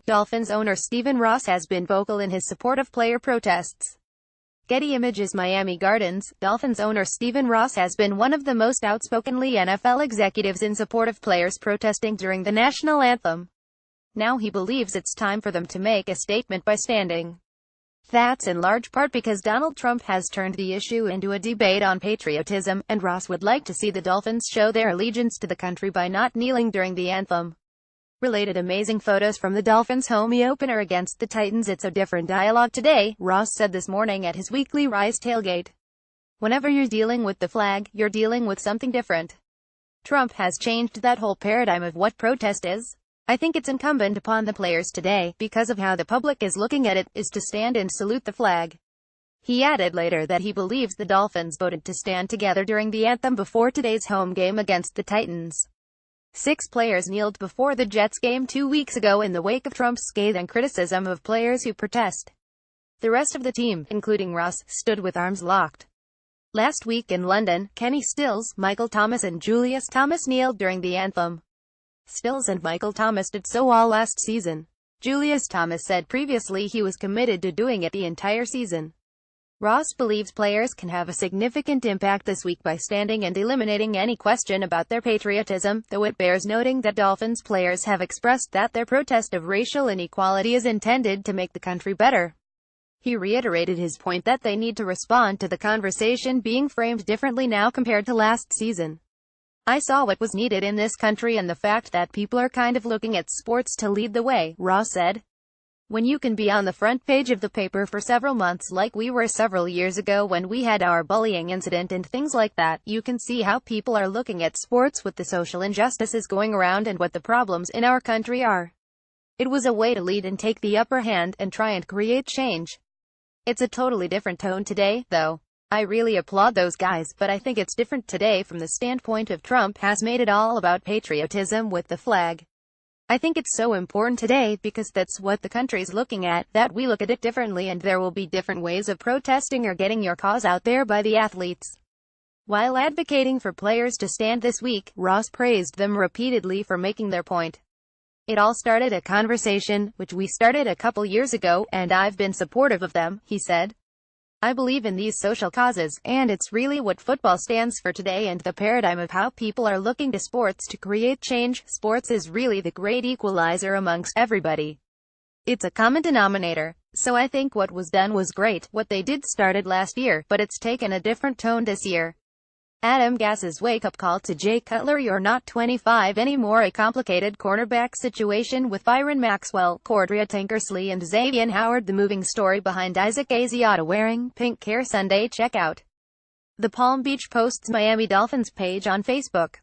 Dolphins owner Stephen Ross has been vocal in his support of player protests. Getty Images Miami Gardens. Dolphins owner Stephen Ross has been one of the most outspokenly NFL executives in support of players protesting during the national anthem. Now he believes it's time for them to make a statement by standing. That's in large part because Donald Trump has turned the issue into a debate on patriotism, and Ross would like to see the Dolphins show their allegiance to the country by not kneeling during the anthem. Related amazing photos from the Dolphins' home opener against the Titans. It's a different dialogue today, Ross said this morning at his weekly Rise tailgate. Whenever you're dealing with the flag, you're dealing with something different. Trump has changed that whole paradigm of what protest is. I think it's incumbent upon the players today, because of how the public is looking at it, is to stand and salute the flag. He added later that he believes the Dolphins voted to stand together during the anthem before today's home game against the Titans. 6 players kneeled before the Jets game 2 weeks ago in the wake of Trump's scathing criticism of players who protest. The rest of the team, including Ross, stood with arms locked. Last week in London, Kenny Stills, Michael Thomas and Julius Thomas kneeled during the anthem. Stills and Michael Thomas did so all last season. Julius Thomas said previously he was committed to doing it the entire season. Ross believes players can have a significant impact this week by standing and eliminating any question about their patriotism, though it bears noting that Dolphins players have expressed that their protest of racial inequality is intended to make the country better. He reiterated his point that they need to respond to the conversation being framed differently now compared to last season. I saw what was needed in this country and the fact that people are kind of looking at sports to lead the way, Ross said. When you can be on the front page of the paper for several months like we were several years ago when we had our bullying incident and things like that, you can see how people are looking at sports with the social injustices going around and what the problems in our country are. It was a way to lead and take the upper hand and try and create change. It's a totally different tone today, though. I really applaud those guys, but I think it's different today from the standpoint of Trump has made it all about patriotism with the flag. I think it's so important today because that's what the country's looking at, that we look at it differently and there will be different ways of protesting or getting your cause out there by the athletes. While advocating for players to stand this week, Ross praised them repeatedly for making their point. It all started a conversation, which we started a couple years ago, and I've been supportive of them, he said. I believe in these social causes, and it's really what football stands for today and the paradigm of how people are looking to sports to create change. Sports is really the great equalizer amongst everybody. It's a common denominator. So I think what was done was great. What they did started last year, but it's taken a different tone this year. Adam Gase's wake-up call to Jay Cutler. You're not 25 anymore. A complicated cornerback situation with Byron Maxwell, Cordrea Tankersley and Xavier Howard. The moving story behind Isaac Asiata wearing pink hair Sunday. Check out the Palm Beach Post's Miami Dolphins page on Facebook.